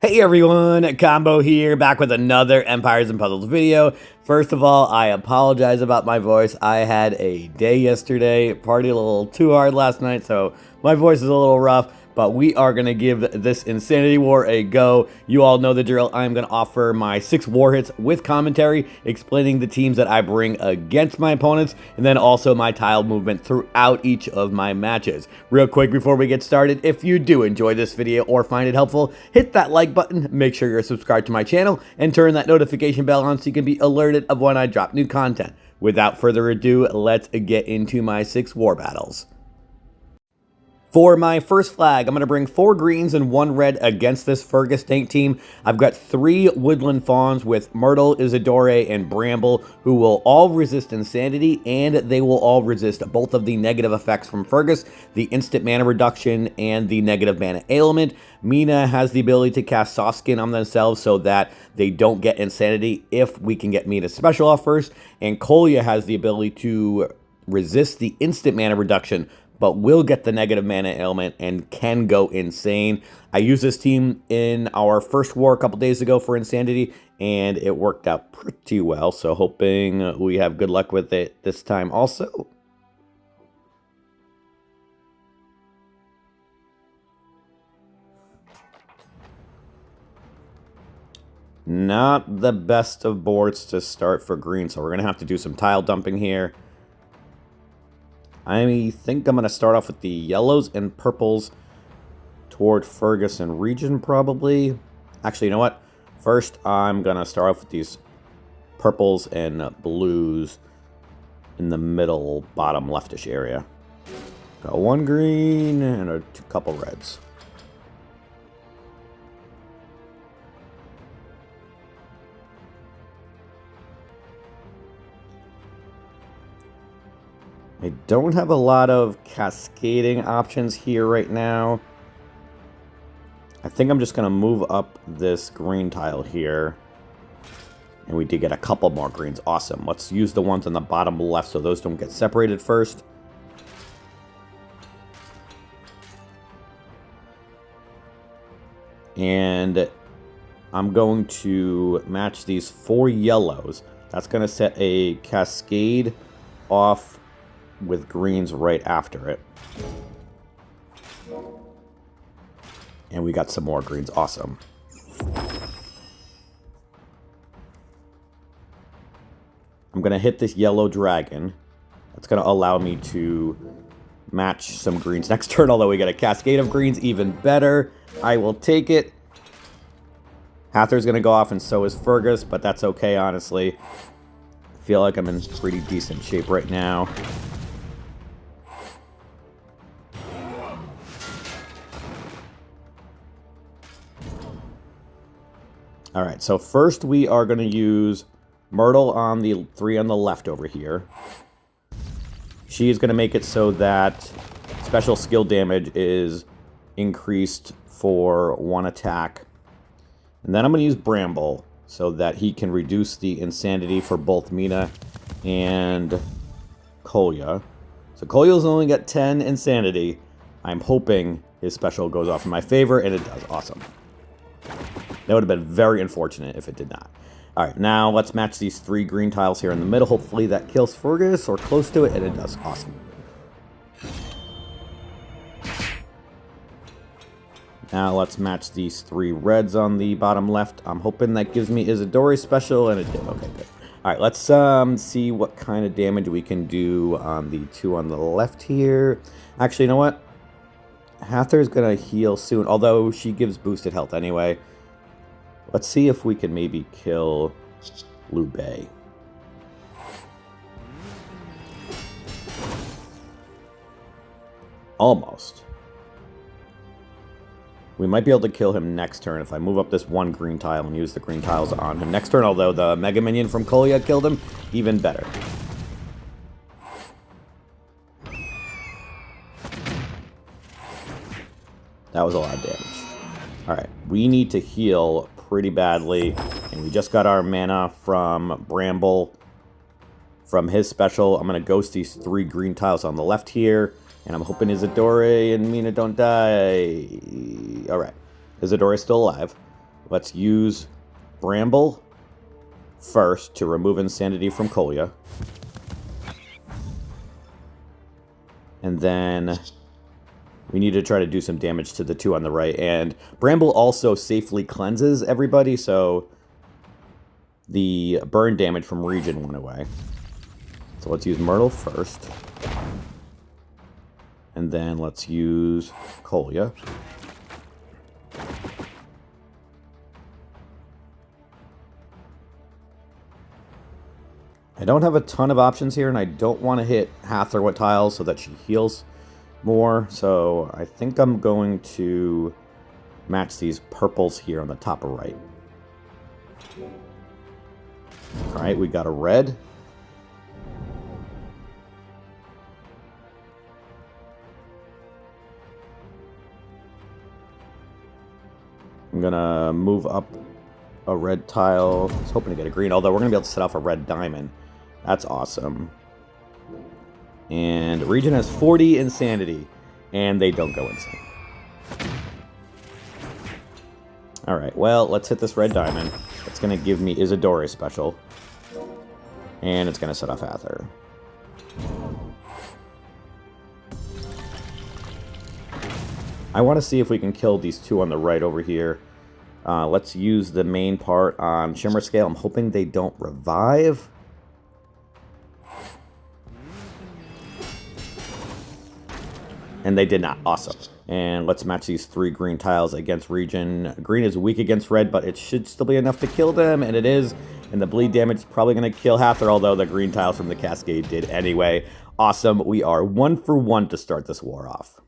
Hey everyone, Combo here, back with another Empires and Puzzles video. First of all, I apologize about my voice. I had a day yesterday, partied a little too hard last night, so my voice is a little rough. But we are going to give this Insanity War a go. You all know the drill. I'm going to offer my 6 war hits with commentary, explaining the teams that I bring against my opponents, and then also my tile movement throughout each of my matches. Real quick before we get started, if you do enjoy this video or find it helpful, hit that like button, make sure you're subscribed to my channel, and turn that notification bell on so you can be alerted of when I drop new content. Without further ado, let's get into my 6 war battles. For my first flag, I'm going to bring 4 greens and 1 red against this Fergus tank team. I've got 3 woodland fawns with Myrtle, Isidore, and Bramble, who will all resist Insanity, and they will all resist both of the negative effects from Fergus, the instant mana reduction and the negative mana ailment. Mina has the ability to cast Soft Skin on themselves so that they don't get Insanity if we can get Mina's special off first, and Kolya has the ability to resist the instant mana reduction but will get the negative mana ailment and can go insane. I used this team in our first war a couple days ago for Insanity, and it worked out pretty well, so hoping we have good luck with it this time also. Not the best of boards to start for green, so we're going to have to do some tile dumping here. I think I'm going to start off with the yellows and purples toward Fergus and region, probably. Actually, you know what? First, I'm going to start off with these purples and blues in the middle, bottom leftish area. Got 1 green and a couple reds. I don't have a lot of cascading options here right now. I think I'm just going to move up this green tile here. And we did get a couple more greens. Awesome. Let's use the ones on the bottom left so those don't get separated first. And I'm going to match these 4 yellows. That's going to set a cascade off with greens right after it. And we got some more greens. Awesome. I'm going to hit this yellow dragon. That's going to allow me to match some greens next turn, although we get a cascade of greens. Even better. I will take it. Hather's going to go off, and so is Fergus, but that's okay, honestly. I feel like I'm in pretty decent shape right now. Alright, so first we are going to use Myrtle on the 3 on the left over here. She is going to make it so that special skill damage is increased for 1 attack. And then I'm going to use Bramble so that he can reduce the insanity for both Mina and Kolya. So Kolya's only got 10 insanity. I'm hoping his special goes off in my favor, and it does. Awesome. That would have been very unfortunate if it did not. Alright, now let's match these 3 green tiles here in the middle. Hopefully that kills Fergus, or close to it, and it does. Awesome. Now let's match these 3 reds on the bottom left. I'm hoping that gives me Isidore's special, and it did. Okay, good. Alright, let's see what kind of damage we can do on the 2 on the left here. Actually, you know what? Hather's going to heal soon, although she gives boosted health anyway. Let's see if we can maybe kill Lubei. Almost. We might be able to kill him next turn if I move up this 1 green tile and use the green tiles on him next turn, although the Mega Minion from Kolya killed him. Even better. That was a lot of damage. Alright, we need to heal pretty badly, and we just got our mana from Bramble from his special. I'm going to ghost these 3 green tiles on the left here, And I'm hoping Isidore and Mina don't die. Alright. Isidore's still alive. Let's use Bramble first to remove Insanity from Kolya. And then we need to try to do some damage to the two on the right. And Bramble also safely cleanses everybody, so the burn damage from Regen went away. So let's use Myrtle first. And then let's use Kolya. I don't have a ton of options here, and I don't want to hit Hathor with tiles so that she heals more. So I think I'm going to match these purples here on the top right. Alright, we got a red. I'm gonna move up a red tile. I was hoping to get a green, although we're gonna be able to set off a red diamond. That's awesome. And Regen has 40 Insanity, and they don't go insane. Alright, well, let's hit this red diamond. It's going to give me Isidore special. And it's going to set off Hathor. I want to see if we can kill these two on the right over here. Let's use the main part on Shimmer Scale. I'm hoping they don't revive. And they did not. Awesome. And let's match these 3 green tiles against Regen. Green is weak against red, but it should still be enough to kill them, and it is. And the bleed damage is probably going to kill Hathor, although the green tiles from the Cascade did anyway. Awesome. We are 1 for 1 to start this war off.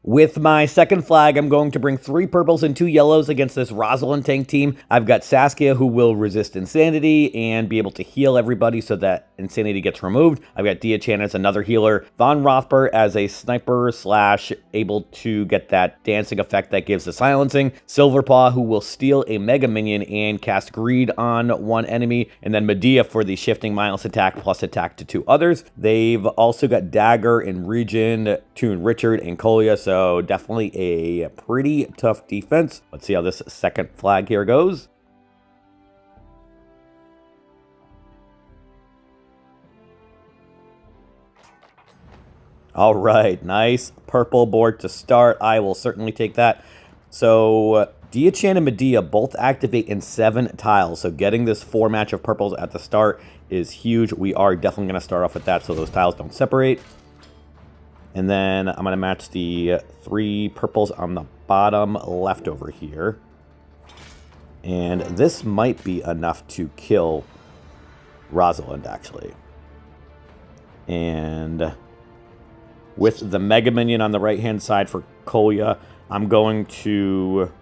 With my second flag, I'm going to bring 3 purples and 2 yellows against this Rosalind tank team. I've got Saskia, who will resist Insanity and be able to heal everybody so that Insanity gets removed. I've got Diachan as another healer. Von Rothber as a sniper / able to get that dancing effect that gives the silencing. Silverpaw, who will steal a Mega Minion and cast Greed on one enemy. And then Medea for the shifting mindless attack plus attack to 2 others. They've also got Dagger and Regen, Toon Richard, and Kolya. So definitely a pretty tough defense. Let's see how this second flag here goes. All right, nice purple board to start. I will certainly take that. So Diachan and Medea both activate in 7 tiles. So getting this 4 match of purples at the start is huge. We are definitely going to start off with that so those tiles don't separate. And then I'm going to match the 3 purples on the bottom left over here. And this might be enough to kill Rosalind, actually. And with the Mega Minion on the right-hand side for Kolya, I'm going to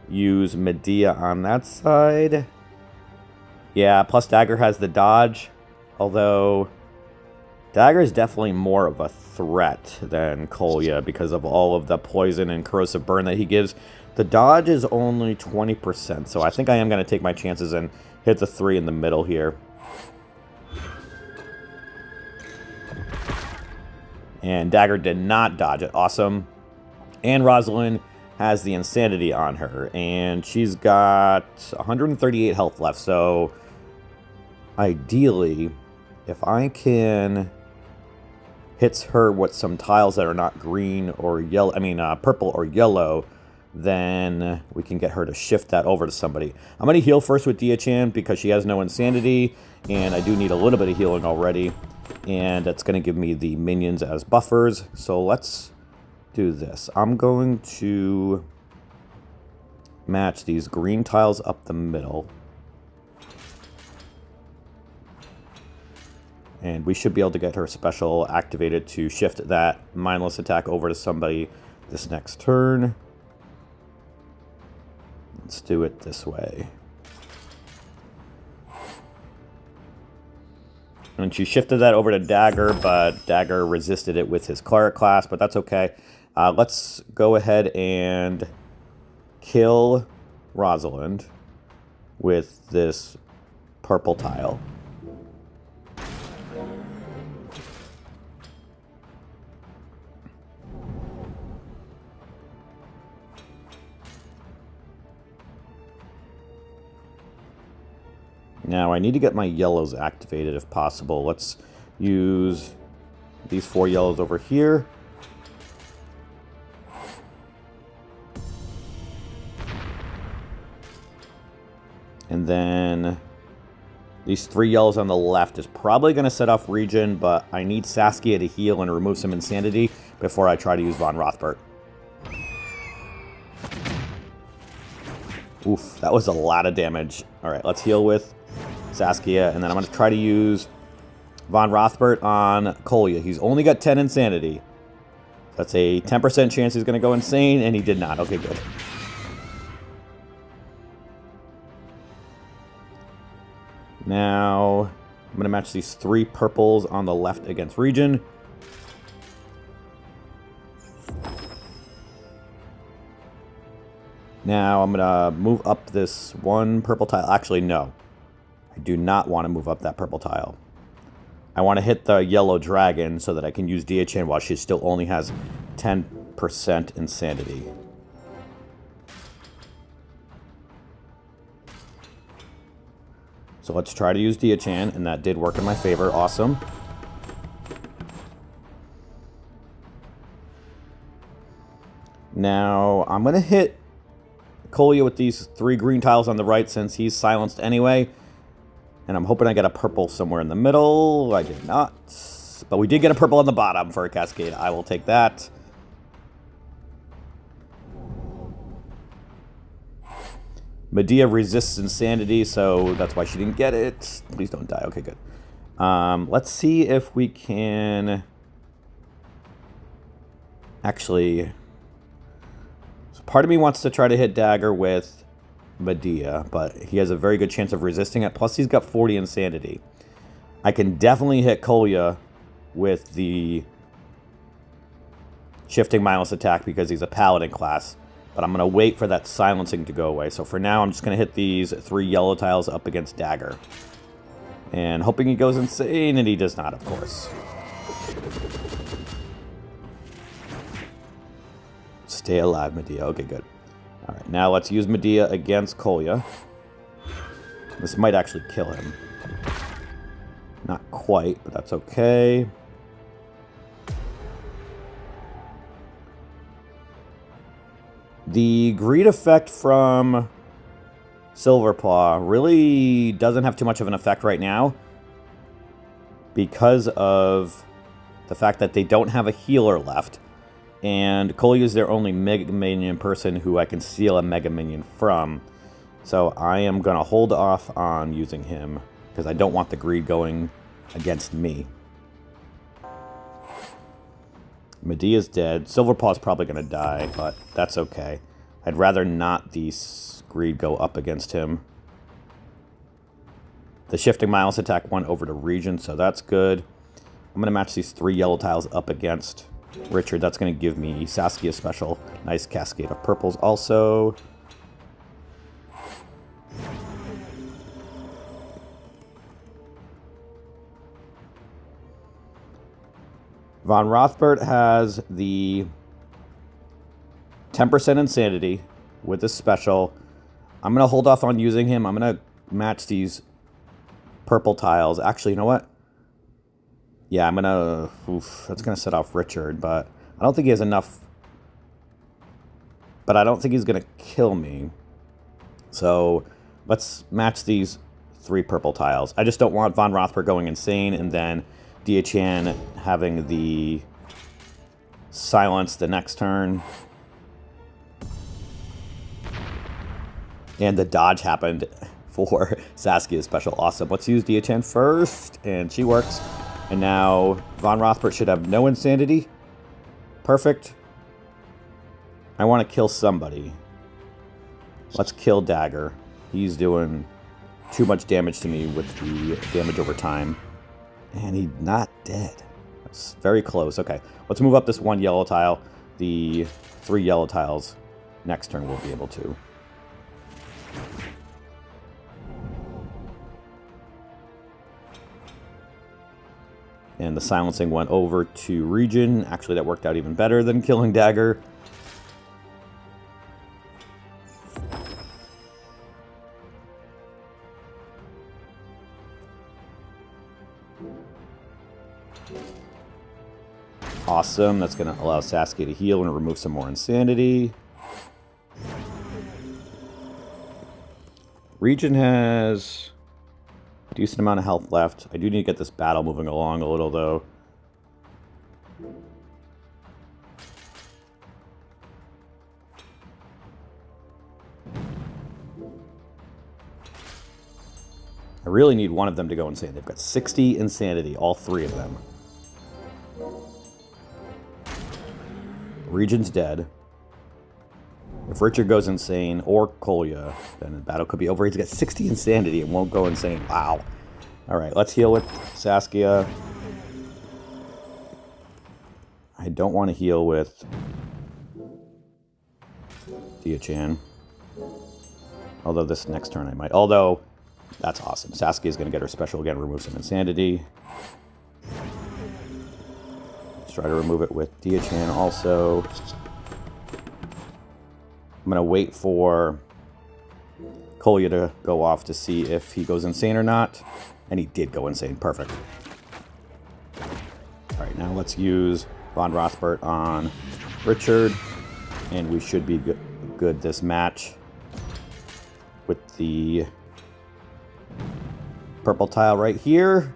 use Medea on that side. Yeah, plus Dagger has the dodge, although Dagger is definitely more of a threat than Kolya because of all of the poison and corrosive burn that he gives. The dodge is only 20%, so I think I am going to take my chances and hit the 3 in the middle here. And Dagger did not dodge it. Awesome. And Rosalind has the Insanity on her, and she's got 138 health left, so ideally, if I can hit her with some tiles that are not green or yellow, purple or yellow, then we can get her to shift that over to somebody. I'm going to heal first with Diachan because she has no Insanity, and I do need a little bit of healing already, and that's going to give me the minions as buffers. So let's do this. I'm going to match these green tiles up the middle. And we should be able to get her special activated to shift that mindless attack over to somebody this next turn. Let's do it this way. And she shifted that over to Dagger, but Dagger resisted it with his Cleric class, but that's okay. Let's go ahead and kill Rosalind with this purple tile. Now I need to get my yellows activated if possible. Let's use these 4 yellows over here. And then these 3 yellows on the left is probably going to set off Regen, but I need Saskia to heal and remove some insanity before I try to use Von Rothbart. Oof, that was a lot of damage. Alright, let's heal with Saskia, and then I'm going to try to use Von Rothbart on Kolya. He's only got 10 insanity. That's a 10% chance he's going to go insane, and he did not. Okay, good. Now, I'm going to match these 3 purples on the left against Regen. Now, I'm going to move up this 1 purple tile. Actually, no. I do not want to move up that purple tile. I want to hit the yellow dragon so that I can use Dia-chan while she still only has 10% insanity. So let's try to use Dia-chan, and that did work in my favor. Awesome. Now, I'm going to hit Kolya with these 3 green tiles on the right since he's silenced anyway. And I'm hoping I get a purple somewhere in the middle. I did not. But we did get a purple on the bottom for a cascade. I will take that. Medea resists insanity, so that's why she didn't get it. Please don't die. Okay, good. Let's see if we can... Actually... So part of me wants to try to hit Dagger with Medea, but he has a very good chance of resisting it. Plus, he's got 40 insanity. I can definitely hit Kolya with the Shifting Mindless attack because he's a Paladin class. But I'm going to wait for that silencing to go away. So for now, I'm just going to hit these 3 yellow tiles up against Dagger. And hoping he goes insane, and he does not, of course. Stay alive, Medea. Okay, good. Alright, now let's use Medea against Kolya. This might actually kill him. Not quite, but that's okay. The greed effect from Silverpaw really doesn't have too much of an effect right now because of the fact that they don't have a healer left. And Kolya is their only Mega Minion person who I can steal a Mega Minion from. So I am going to hold off on using him because I don't want the greed going against me. Medea's dead. Silverpaw's probably going to die, but that's okay. I'd rather not the greed go up against him. The Shifting Mindless attack went over to Regen, so that's good. I'm going to match these 3 yellow tiles up against Richard. That's going to give me Saskia special. Nice cascade of purples also. Von Rothbart has the 10% insanity with this special. I'm going to hold off on using him. I'm going to match these purple tiles. Actually, you know what? Yeah, I'm going to... that's going to set off Richard, but I don't think he has enough. But I don't think he's going to kill me. So let's match these 3 purple tiles. I just don't want Von Rothbart going insane and then Dia-chan having the silence the next turn. And the dodge happened for Saskia's special. Awesome. Let's use Dia-chan first, and she works. And now Von Rothbart should have no insanity. Perfect. I want to kill somebody. Let's kill Dagger. He's doing too much damage to me with the damage over time. And he's not dead. That's very close. Okay, let's move up this 1 yellow tile. The 3 yellow tiles next turn we'll be able to. And the silencing went over to Regen. Actually, that worked out even better than killing Dagger. Awesome. That's going to allow Sasuke to heal and remove some more insanity. Region has a decent amount of health left. I do need to get this battle moving along a little, though. I really need one of them to go insane. They've got 60 insanity, all three of them. Region's dead. If Richard goes insane, or Kolya, then the battle could be over. He's got 60 insanity and won't go insane. Wow. Alright, let's heal with Saskia. I don't want to heal with Dia-chan. Although this next turn I might. Although, that's awesome. Saskia is going to get her special again, remove some insanity. Let's try to remove it with Dia-chan also. I'm going to wait for Kolya to go off to see if he goes insane or not. And he did go insane. Perfect. Alright, now let's use Von Rothbert on Richard. And we should be good this match with the purple tile right here.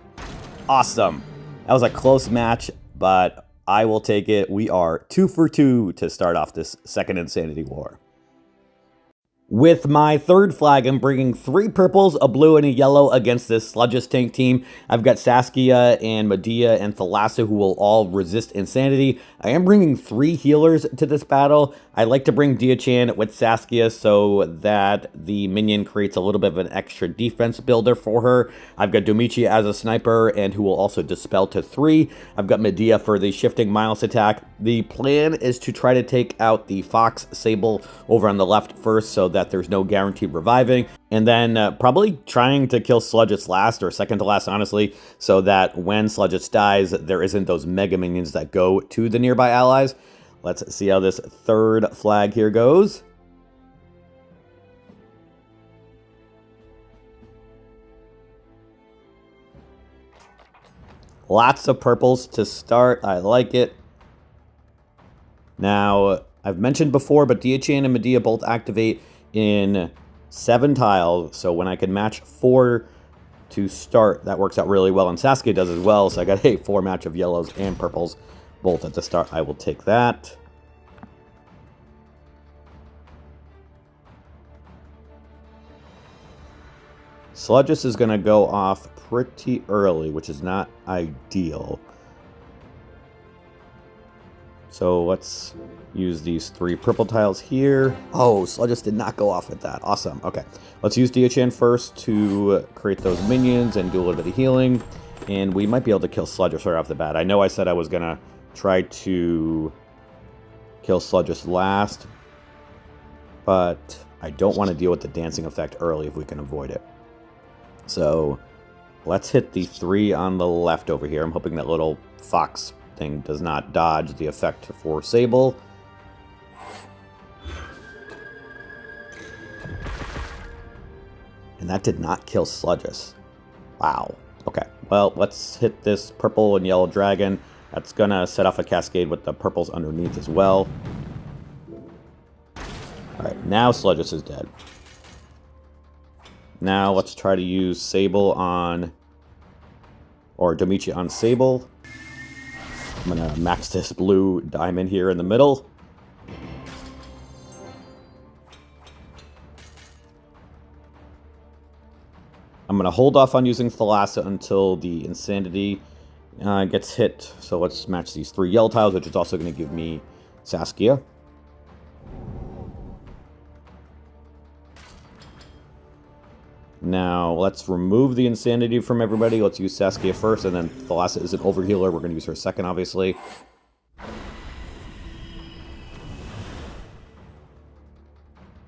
Awesome. That was a close match, but I will take it. We are 2 for 2 to start off this second Insanity War. With my third flag, I'm bringing 3 purples, a blue, and a yellow against this Sludgeous Tank team. I've got Saskia and Medea and Thalassa who will all resist insanity. I am bringing 3 healers to this battle. I like to bring Dia-chan with Saskia so that the minion creates a little bit of an extra defense builder for her. I've got Domichi as a sniper and who will also dispel to 3. I've got Medea for the shifting Miles attack. The plan is to try to take out the Fox Sable over on the left first so that there's no guaranteed reviving, and then probably trying to kill Sludgeous last, or second to last, honestly, so that when Sludgeous dies, there isn't those mega minions that go to the nearby allies. Let's see how this third flag here goes. Lots of purples to start. I like it. Now, I've mentioned before, but Dia-chan and Medea both activate in 7 tiles, so when I can match 4 to start, that works out really well, and Sasuke does as well, so I got a 4 match of yellows and purples both at the start. I will take that. Sludgeous is going to go off pretty early, which is not ideal. So let's use these 3 purple tiles here. Oh, Sludgeous did not go off with that. Awesome. Okay. Let's use Dia-chan first to create those minions and do a little bit of healing. And we might be able to kill Sludgeous right off the bat. I know I said I was going to try to kill Sludgeous last, but I don't want to deal with the dancing effect early if we can avoid it. So let's hit the 3 on the left over here. I'm hoping that little fox thing does not dodge the effect for Sable. And that did not kill Sludgeous. Wow. Okay, well, let's hit this purple and yellow dragon. That's gonna set off a cascade with the purples underneath as well. Alright, now Sludgeous is dead. Now let's try to use Sable on, or Domichi on Sable. I'm going to max this blue diamond here in the middle. I'm going to hold off on using Thalassa until the Insanity gets hit. So let's match these 3 yellow tiles, which is also going to give me Saskia. Now, let's remove the Insanity from everybody. Let's use Saskia first, and then Thalassa is an overhealer. We're going to use her second, obviously.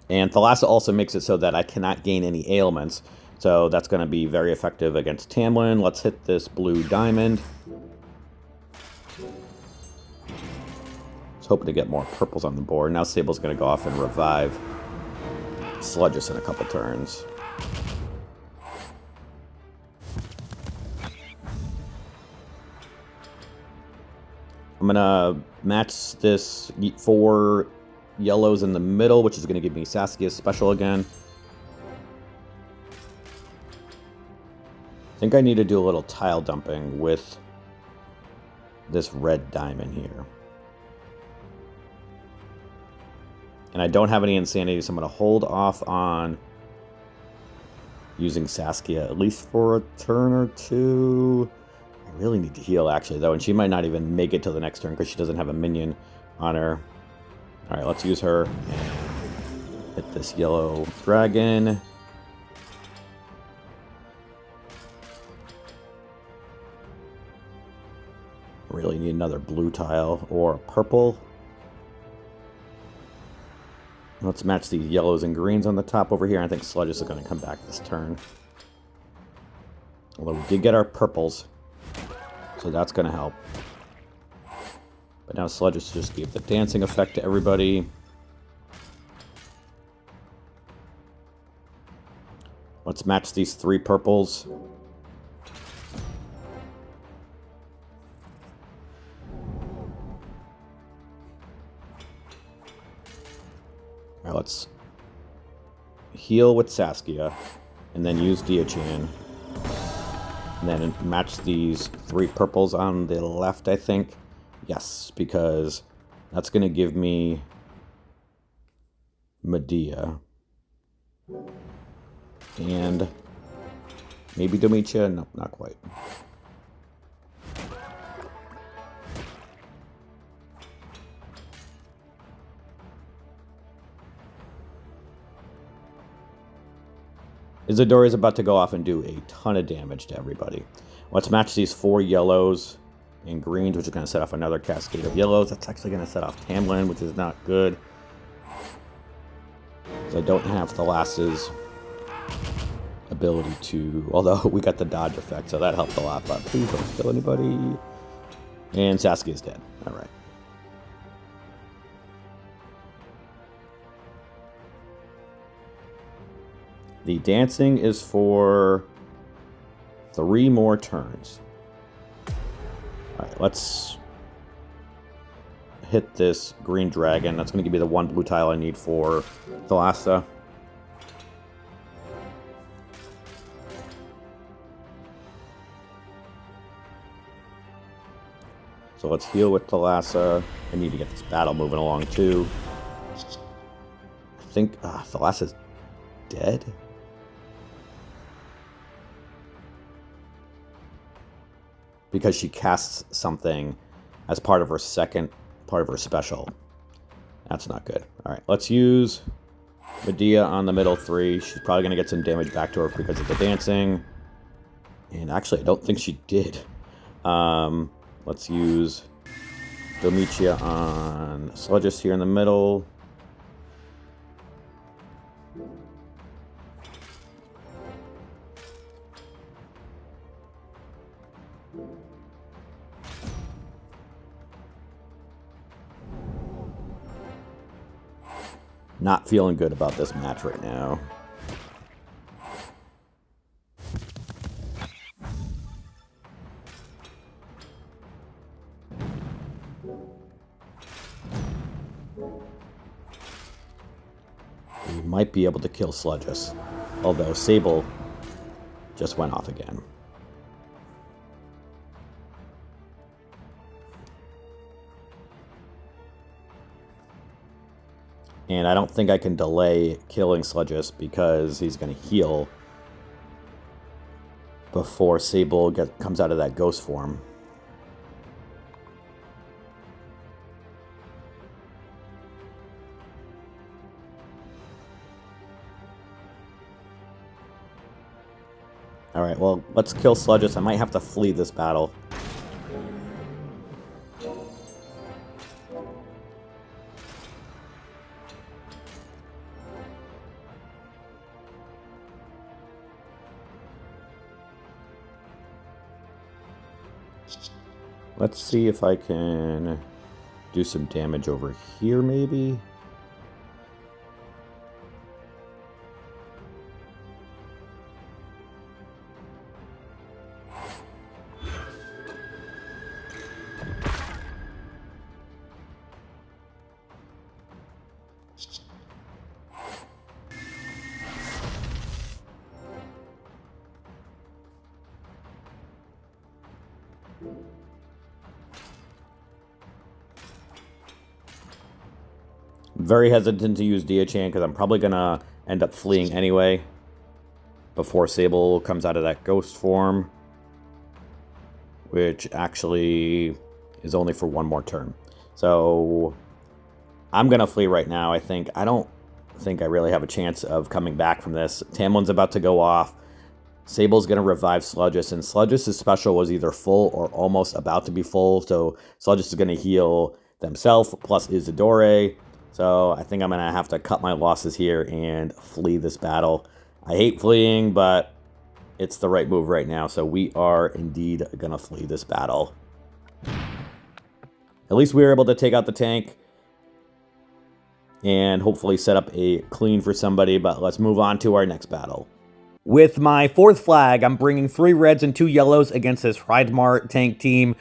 And Thalassa also makes it so that I cannot gain any ailments. So that's going to be very effective against Tamlin. Let's hit this blue diamond. Just hoping to get more purples on the board. Now Sable's going to go off and revive Sludgeous in a couple turns. I'm gonna match this 4 yellows in the middle, which is gonna give me Saskia's special again. I think I need to do a little tile dumping with this red diamond here. And I don't have any insanity, so I'm going to hold off on using Saskia, at least for a turn or two. I really need to heal, actually, though, and she might not even make it till the next turn because she doesn't have a minion on her. All right, let's use her and hit this yellow dragon. Really need another blue tile or purple. Let's match the yellows and greens on the top over here. I think Sludges is going to come back this turn. Although we did get our purples, so that's going to help. But now Sludges just gave the dancing effect to everybody. Let's match these 3 purples. All right, let's heal with Saskia, and then use Diachan. And then match these 3 purples on the left, I think. Yes, because that's going to give me Medea. And maybe Domitia? No, not quite. Isadora is about to go off and do a ton of damage to everybody. Let's match these 4 yellows and greens, which is going to set off another cascade of yellows. That's actually going to set off Tamlin, which is not good. So I don't have Thalas's ability to... Although we got the dodge effect, so that helped a lot. But please don't kill anybody. And Saskia's dead. All right. The dancing is for 3 more turns. Alright, let's hit this green dragon. That's going to give me the 1 blue tile I need for Thalassa. So let's heal with Thalassa. I need to get this battle moving along too. I think Thalassa's dead. Because she casts something as part of her special. That's not good. All right, let's use Medea on the middle 3. She's probably going to get some damage back to her because of the dancing. And actually, I don't think she did. Let's use Domitia on Sludges here in the middle. Not feeling good about this match right now. We might be able to kill Sludges, although Sable just went off again. And I don't think I can delay killing Sludges because he's going to heal before Sable comes out of that ghost form. Alright, well, let's kill Sludges. I might have to flee this battle. Let's see if I can do some damage over here, maybe. I'm very hesitant to use Diachan because I'm probably going to end up fleeing anyway before Sable comes out of that ghost form, which actually is only for one more turn. So I'm going to flee right now, I think. I don't think I really have a chance of coming back from this. Tamlin's about to go off. Sable's going to revive Sludgus, and Sludgus' special was either full or almost about to be full, so Sludgus is going to heal themselves, plus Isidore. So I think I'm going to have to cut my losses here and flee this battle. I hate fleeing, but it's the right move right now, so we are indeed going to flee this battle. At least we were able to take out the tank and hopefully set up a clean for somebody, but let's move on to our next battle. With my 4th flag, I'm bringing 3 reds and 2 yellows against this Hreidmar tank team.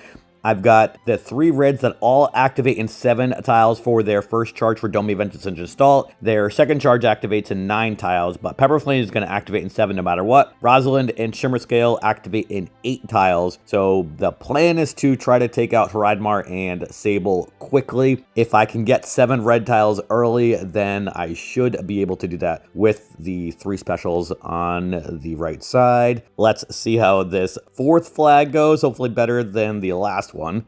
I've got the 3 reds that all activate in 7 tiles for their first charge for Domi, Ventus, and Gestalt. Their second charge activates in 9 tiles, but Pepperflame is going to activate in 7 no matter what. Rosalind and Shimmerscale activate in 8 tiles. So the plan is to try to take out Hreidmar and Sable quickly. If I can get 7 red tiles early, then I should be able to do that with the 3 specials on the right side. Let's see how this 4th flag goes. Hopefully better than the last one.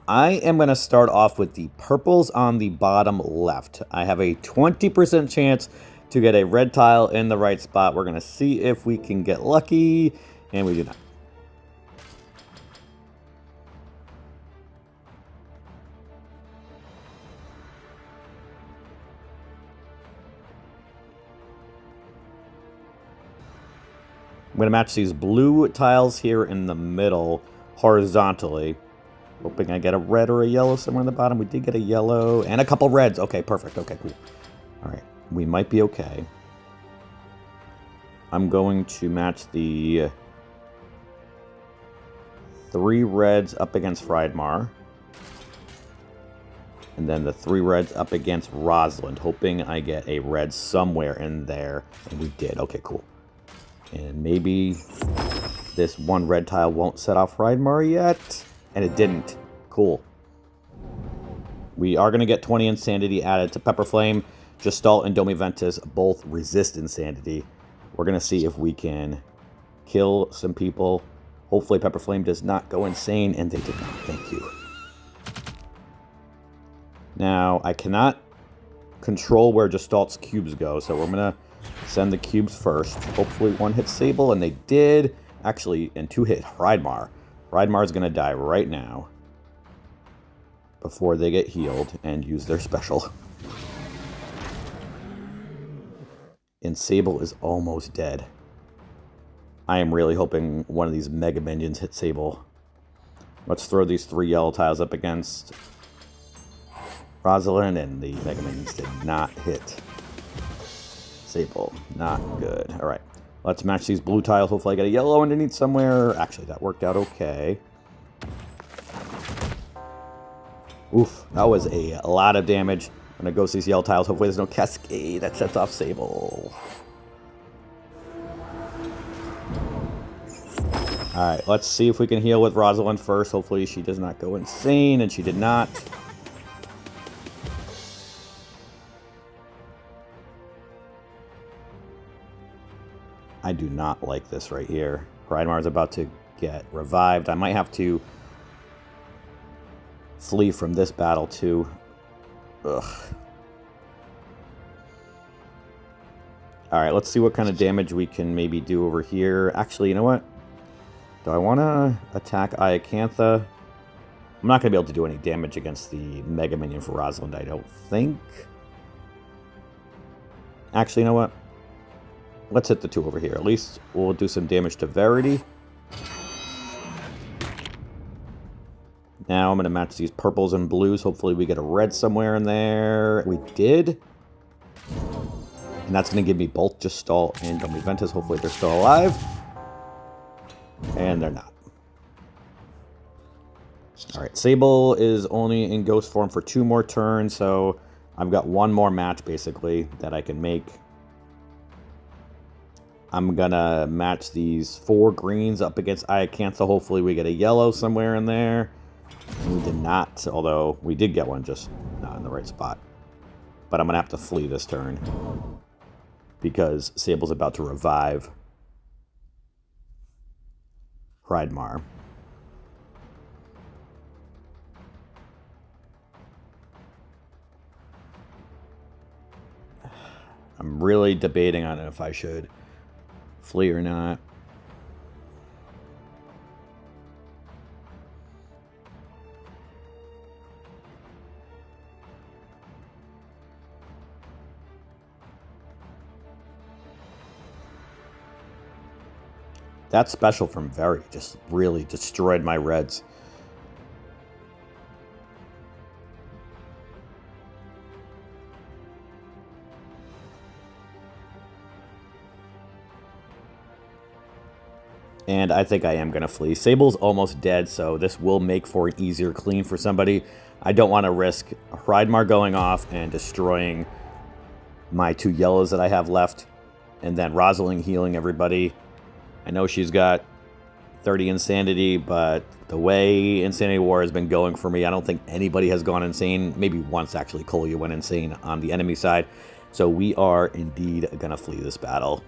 I am going to start off with the purples on the bottom left. I have a 20% chance to get a red tile in the right spot. We're going to see if we can get lucky, and we do not. I'm going to match these blue tiles here in the middle horizontally. Hoping I get a red or a yellow somewhere in the bottom. We did get a yellow and a couple reds. Okay, perfect. Okay, cool. All right, we might be okay. I'm going to match the 3 reds up against Hreidmar. And then the 3 reds up against Rosalind, hoping I get a red somewhere in there. And we did. Okay, cool. And maybe this 1 red tile won't set off Hreidmar yet. And it didn't. Cool. We are going to get 20 Insanity added to Pepperflame. Gestalt and Domi Ventus both resist Insanity. We're going to see if we can kill some people. Hopefully Pepperflame does not go insane, and they did not. Thank you. Now, I cannot control where Gestalt's cubes go, so we're going to send the cubes first. Hopefully 1 hit Sable, and they did. Actually, and 2 hit Hreidmar. Hreidmar's going to die right now before they get healed and use their special. And Sable is almost dead. I am really hoping one of these Mega Minions hit Sable. Let's throw these 3 yellow tiles up against Rosalind, and the Mega Minions did not hit Sable. Not good. All right. Let's match these blue tiles. Hopefully I get a yellow underneath somewhere. Actually, that worked out okay. Oof, that was a lot of damage. I'm going to ghost these yellow tiles. Hopefully there's no cascade that sets off Sable. Alright, let's see if we can heal with Rosalind first. Hopefully she does not go insane, and she did not. I do not like this right here. Hreidmar is about to get revived. I might have to flee from this battle too. Ugh. Alright, let's see what kind of damage we can maybe do over here. Actually, you know what? Do I want to attack Iacantha? I'm not going to be able to do any damage against the Mega Minion for Rosalind, I don't think. Actually, you know what? Let's hit the 2 over here. At least we'll do some damage to Verity. Now I'm going to match these purples and blues. Hopefully we get a red somewhere in there. We did. And that's going to give me both Gestalt and Domi Ventus. Hopefully they're still alive. And they're not. Alright, Sable is only in ghost form for 2 more turns, so I've got one more match, basically, that I can make. I'm going to match these 4 greens up against Iacanthal. Hopefully we get a yellow somewhere in there. We did not, although we did get one, just not in the right spot. But I'm going to have to flee this turn because Sable's about to revive Hreidmar. I'm really debating on if I should flee or not. That special from Very just really destroyed my reds. And I think I am going to flee. Sable's almost dead, so this will make for an easier clean for somebody. I don't want to risk Hreidmar going off and destroying my 2 yellows that I have left. And then Rosalind healing everybody. I know she's got 30 Insanity, but the way Insanity War has been going for me, I don't think anybody has gone insane. Maybe once, actually, Kolya went insane on the enemy side. So we are indeed going to flee this battle.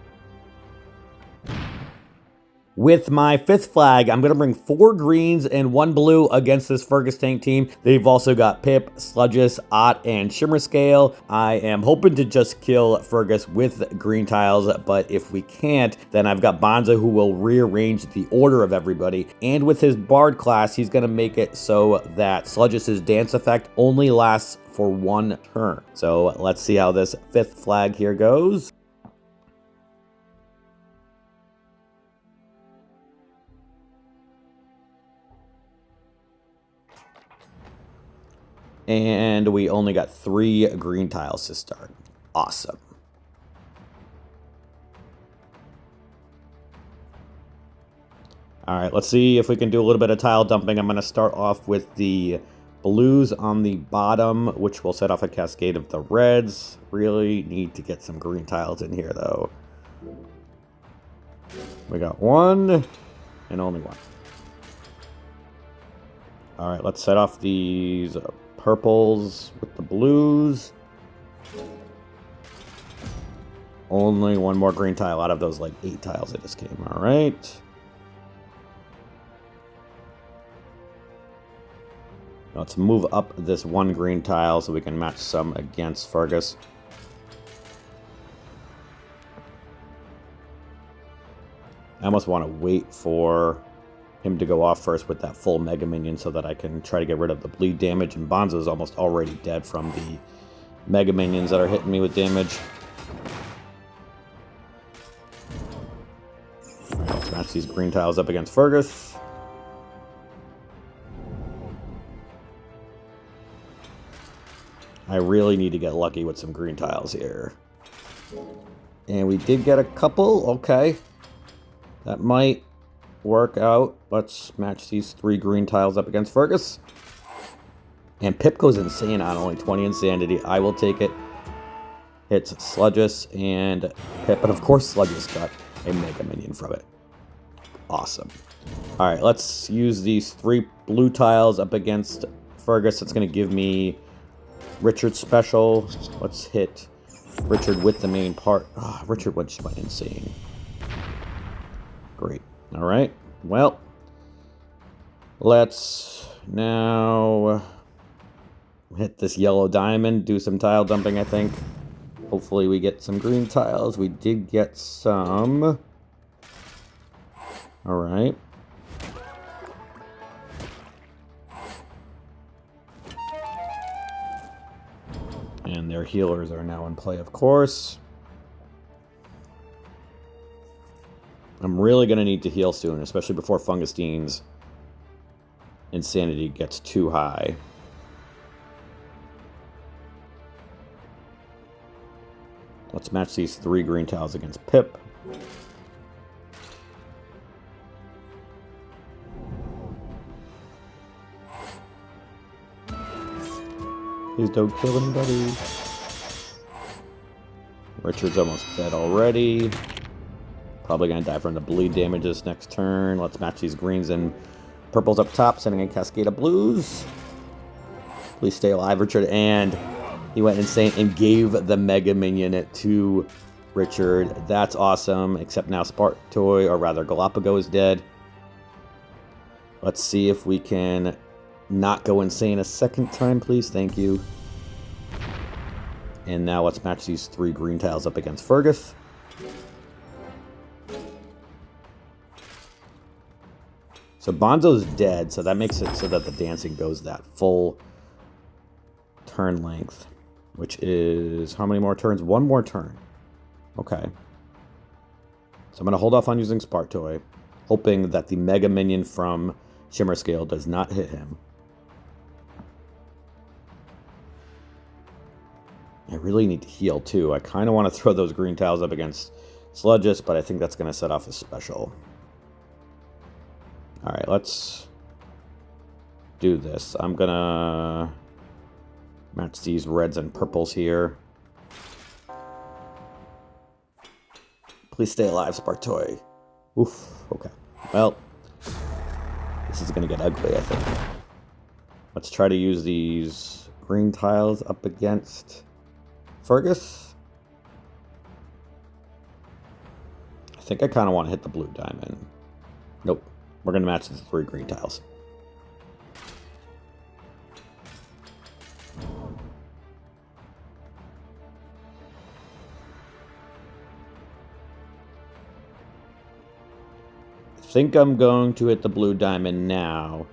With my 5th flag, I'm going to bring 4 greens and 1 blue against this Fergus tank team. They've also got Pip, Sludges, Ott, and Shimmerscale. I am hoping to just kill Fergus with green tiles, but if we can't, then I've got Bonza who will rearrange the order of everybody. And with his Bard class, he's going to make it so that Sludges' dance effect only lasts for 1 turn. So let's see how this 5th flag here goes. And we only got 3 green tiles to start. Awesome. All right, let's see if we can do a little bit of tile dumping. I'm going to start off with the blues on the bottom, which will set off a cascade of the reds. Really need to get some green tiles in here, though. We got 1 and only 1. All right, let's set off these purples with the blues. Only 1 more green tile out of those like 8 tiles that just came. All right. Let's move up this 1 green tile so we can match some against Fergus. I almost want to wait for him to go off first with that full Mega Minion so that I can try to get rid of the bleed damage. And Bonzo is almost already dead from the Mega Minions that are hitting me with damage. Let's match these green tiles up against Fergus. I really need to get lucky with some green tiles here. And we did get a couple. Okay. That might work out. Let's match these 3 green tiles up against Fergus. And Pip goes insane on only 20 Insanity. I will take it. It's Sludges and Pip. And of course Sludges got a Mega Minion from it. Awesome. Alright, let's use these 3 blue tiles up against Fergus. It's going to give me Richard's special. Let's hit Richard with the main part. Oh, Richard just went insane. Great. All right. Well, let's now hit this yellow diamond, do some tile dumping, I think. Hopefully we get some green tiles. We did get some. All right. And their healers are now in play, of course. I'm really going to need to heal soon, especially before Fungustine's Insanity gets too high. Let's match these 3 green tiles against Pip. Please don't kill anybody. Richard's almost dead already. Probably gonna die from the bleed damage this next turn. Let's match these greens and purples up top, sending a cascade of blues. Please stay alive, Richard. And he went insane and gave the Mega Minion to Richard. That's awesome. Except now Spartoy, or rather Galapagos, is dead. Let's see if we can not go insane a second time, please. Thank you. And now let's match these 3 green tiles up against Fergus. So Bonzo's dead, so that makes it so that the dancing goes that full turn length, which is how many more turns? 1 more turn. Okay. So I'm going to hold off on using Spartoy, hoping that the Mega Minion from Shimmer Scale does not hit him. I really need to heal too. I kind of want to throw those green tiles up against Sludges, but I think that's going to set off a special. Alright, let's do this. I'm going to match these reds and purples here. Please stay alive, Spartoy. Oof, okay. Well, this is going to get ugly, I think. Let's try to use these green tiles up against Fergus. I think I kind of want to hit the blue diamond. Nope. We're going to match the 3 green tiles. I think I'm going to hit the blue diamond now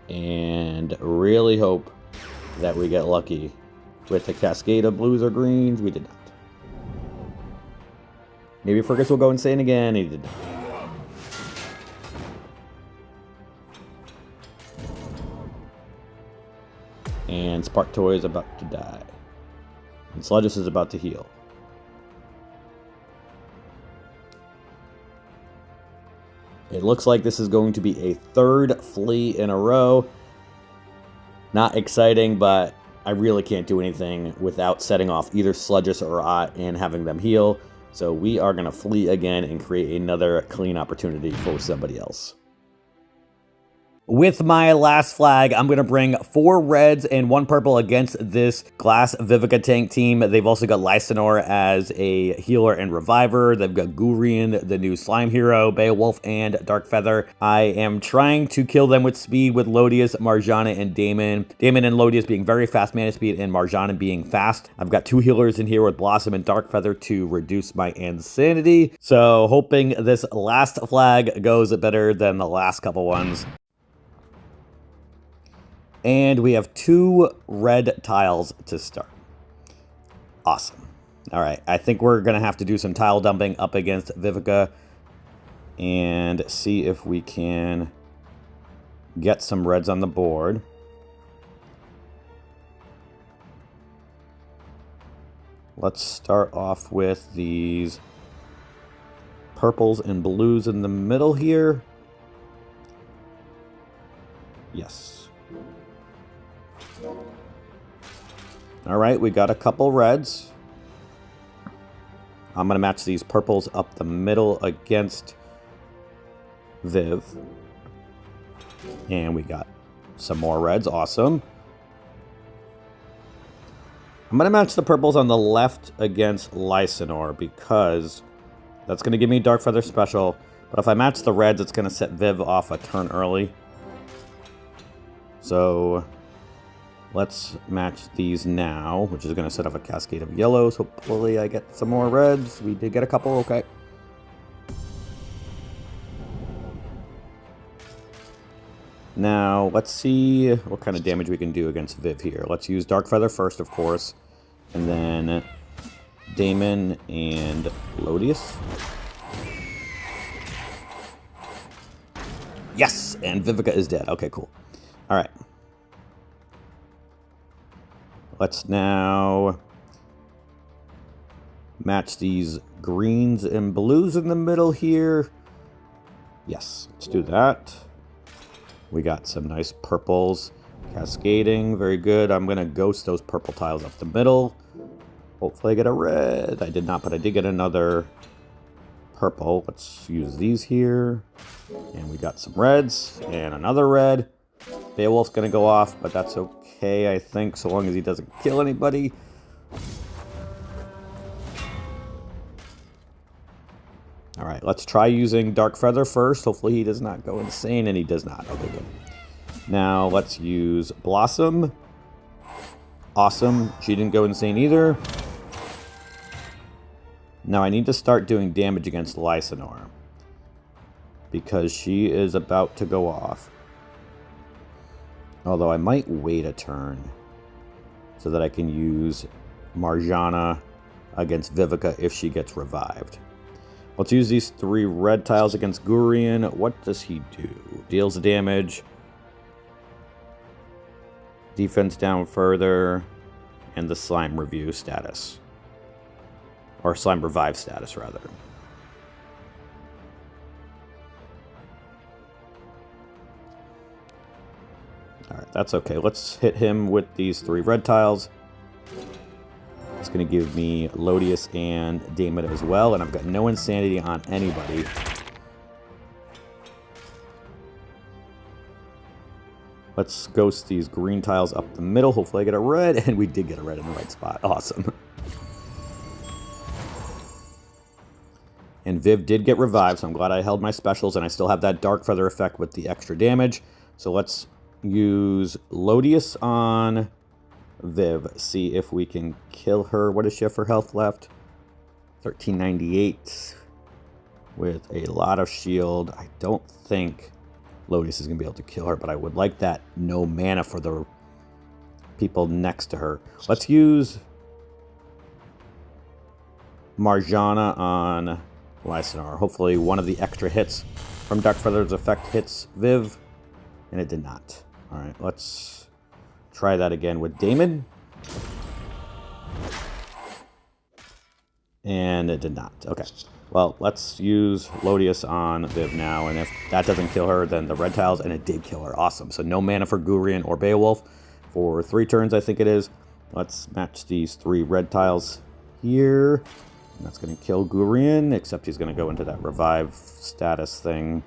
and really hope that we get lucky with the cascade of blues or greens. We did not. Maybe Fergus will go insane again. He did not. And Spartoy is about to die. And Sludges is about to heal. It looks like this is going to be a 3rd flea in a row. Not exciting, but I really can't do anything without setting off either Sludges or I and having them heal. So we are going to flee again and create another clean opportunity for somebody else. With my last flag, I'm going to bring 4 reds and 1 purple against this Glass Vivica tank team. They've also got Lysanor as a healer and reviver. They've got Gurion, the new slime hero, Beowulf, and Darkfeather. I am trying to kill them with speed with Lodius, Marjana, and Damon. Damon and Lodius being very fast mana speed and Marjana being fast. I've got 2 healers in here with Blossom and Darkfeather to reduce my insanity. So hoping this last flag goes better than the last couple ones. And we have 2 red tiles to start. Awesome. All right, I think we're going to have to do some tile dumping up against Vivica and see if we can get some reds on the board. Let's start off with these purples and blues in the middle here. Yes. All right, we got a couple reds. I'm going to match these purples up the middle against Viv. And we got some more reds. Awesome. I'm going to match the purples on the left against Lysanor because that's going to give me Darkfeather special. But if I match the reds, it's going to set Viv off a turn early. So let's match these now, which is going to set off a cascade of yellows. Hopefully I get some more reds. We did get a couple. Okay. Now, let's see what kind of damage we can do against Viv here. Let's use Darkfeather first, of course. And then Damon and Lodius. Yes! And Vivica is dead. Okay, cool. All right. Let's now match these greens and blues in the middle here. Yes, let's do that. We got some nice purples Cascading, very good. I'm going to ghost those purple tiles up the middle. Hopefully I get a red. I did not, but I did get another purple. Let's use these here. And we got some reds and another red. Beowulf's going to go off, but that's okay, I think, so long as he doesn't kill anybody. Alright, let's try using Dark Feather first. Hopefully he does not go insane, and he does not. Okay, good. Now let's use Blossom. Awesome. She didn't go insane either. Now I need to start doing damage against Lysanor, because she is about to go off. Although I might wait a turn so that I can use Marjana against Vivica if she gets revived. Let's use these 3 red tiles against Gurion. What does he do? Deals damage. Defense down further. And the slime review status. Or slime revive status, rather. Alright, that's okay. Let's hit him with these 3 red tiles. It's going to give me Lodius and Damon as well, and I've got no insanity on anybody. Let's ghost these green tiles up the middle. Hopefully I get a red, and we did get a red in the right spot. Awesome. And Viv did get revived, so I'm glad I held my specials, and I still have that Dark Feather effect with the extra damage. So let's use Lodius on Viv. See if we can kill her. What does she have for health left? 1398 with a lot of shield. I don't think Lodius is going to be able to kill her, but I would like that no mana for the people next to her. Let's use Marjana on Lysanor. Hopefully one of the extra hits from Dark Feather's effect hits Viv, and it did not. Alright, let's try that again with Damon. And it did not. Okay. Well, let's use Lodius on Viv now, and if that doesn't kill her, then the red tiles, and it did kill her. Awesome. So no mana for Gurion or Beowulf for 3 turns, I think it is. Let's match these 3 red tiles here. And that's going to kill Gurion, except he's going to go into that revive status thing.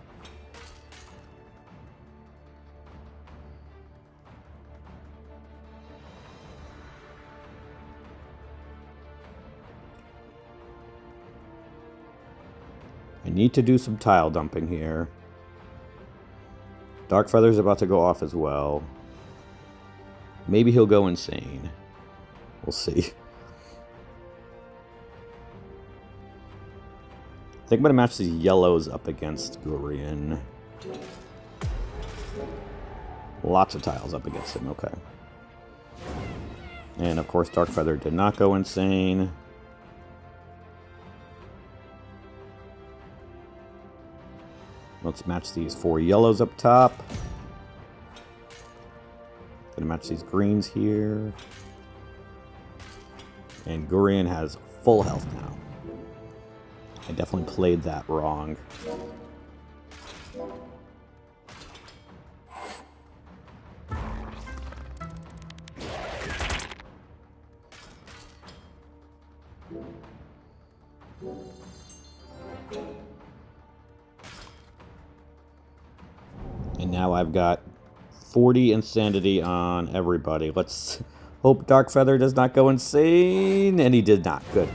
I need to do some tile dumping here. Dark Feather's about to go off as well. Maybe he'll go insane. We'll see. I think I'm going to match these yellows up against Gurion. Lots of tiles up against him, okay. And of course Dark Feather did not go insane. Let's match these 4 yellows up top. Gonna match these greens here. And Gurion has full health now. I definitely played that wrong. And now I've got 40 insanity on everybody. Let's hope Dark Feather does not go insane. And he did not. Good.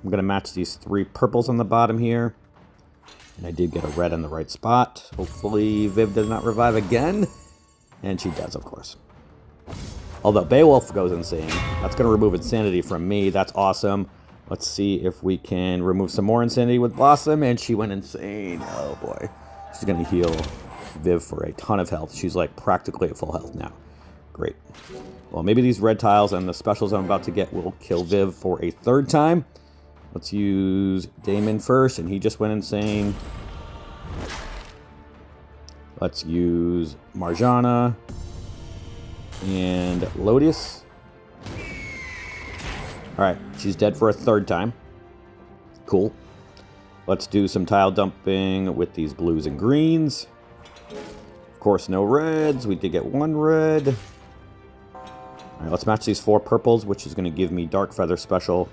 I'm going to match these 3 purples on the bottom here. And I did get a red in the right spot. Hopefully Viv does not revive again. And she does, of course. Although Beowulf goes insane. That's going to remove insanity from me. That's awesome. Let's see if we can remove some more insanity with Blossom. And she went insane. Oh, boy. She's going to heal Viv for a ton of health. She's like practically at full health now. Great. Well, maybe these red tiles and the specials I'm about to get will kill Viv for a 3rd time. Let's use Damon first, and he just went insane. Let's use Marjana and Lodius. Alright, she's dead for a third time. Cool. Let's do some tile dumping with these blues and greens. Of course, no reds. We did get one red. Alright, let's match these 4 purples, which is going to give me Dark Feather Special.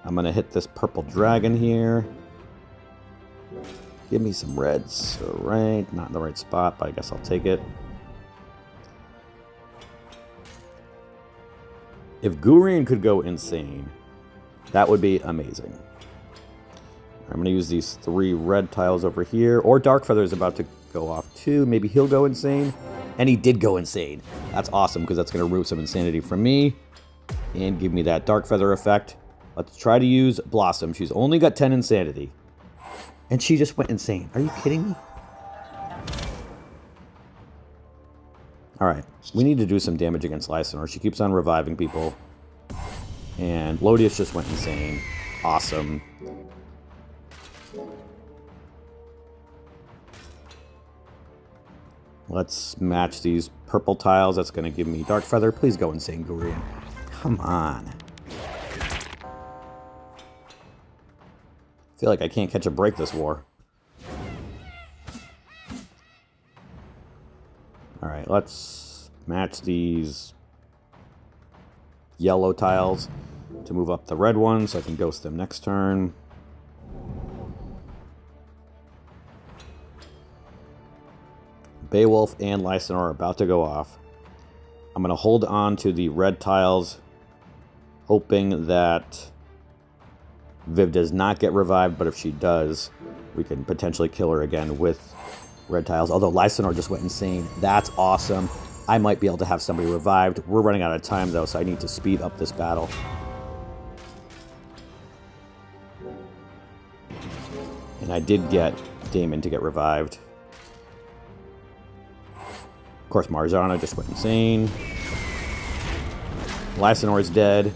I'm going to hit this purple dragon here. Give me some reds. Alright, not in the right spot, but I guess I'll take it. If Gurion could go insane, that would be amazing. I'm going to use these 3 red tiles over here. Or Dark Feather is about to go off too. Maybe he'll go insane. And he did go insane. That's awesome, because that's going to root some insanity from me. And give me that Dark Feather effect. Let's try to use Blossom. She's only got 10 insanity. And she just went insane. Are you kidding me? Alright. We need to do some damage against Lysanor. She keeps on reviving people. And Lodius just went insane. Awesome. Let's match these purple tiles. That's going to give me Dark Feather. Please go insane, Gurion. Come on. I feel like I can't catch a break this war. Alright, let's match these yellow tiles to move up the red ones so I can ghost them next turn. Beowulf and Lysanor are about to go off. I'm going to hold on to the red tiles, hoping that Viv does not get revived, but if she does, we can potentially kill her again with red tiles. Although Lysanor just went insane. That's awesome. I might be able to have somebody revived. We're running out of time, though, so I need to speed up this battle. And I did get Daemon to get revived. Of course, Marzana just went insane. Lysanor is dead.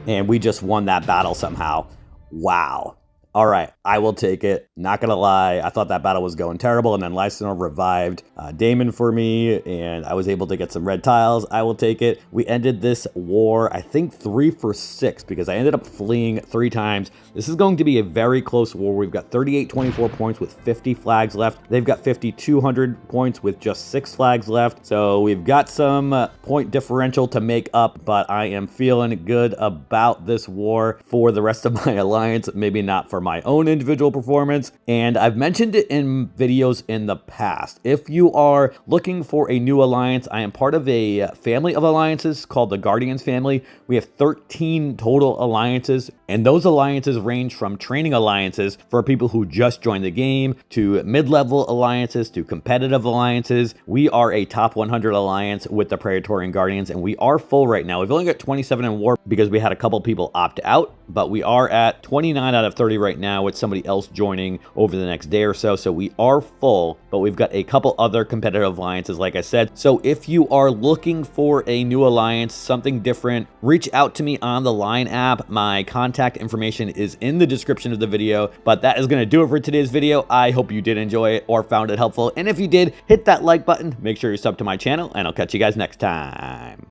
And we just won that battle somehow. Wow. All right, I will take it. Not gonna lie, I thought that battle was going terrible, and then Lysanor revived Daemon for me, and I was able to get some red tiles. I will take it. We ended this war, I think 3 for 6, because I ended up fleeing 3 times. This is going to be a very close war. We've got 3824 points with 50 flags left. They've got 5200 points with just 6 flags left. So we've got some point differential to make up, but I am feeling good about this war for the rest of my alliance. Maybe not for my own individual performance. And I've mentioned it in videos in the past. If you are looking for a new alliance, I am part of a family of alliances called the Guardians family. We have 13 total alliances, and those alliances range from training alliances for people who just joined the game, to mid-level alliances, to competitive alliances. We are a top 100 alliance with the Praetorian Guardians, and we are full right now. We've only got 27 in war because we had a couple people opt out, but we are at 29 out of 30 right now with somebody else joining over the next day or so. So we are full, but we've got a couple other competitive alliances, like I said. So if you are looking for a new alliance, something different, reach out to me on the Line app. My contact information is in the description of the video. But that is going to do it for today's video. I hope you did enjoy it or found it helpful. And if you did, hit that like button. Make sure you sub to my channel, and I'll catch you guys next time.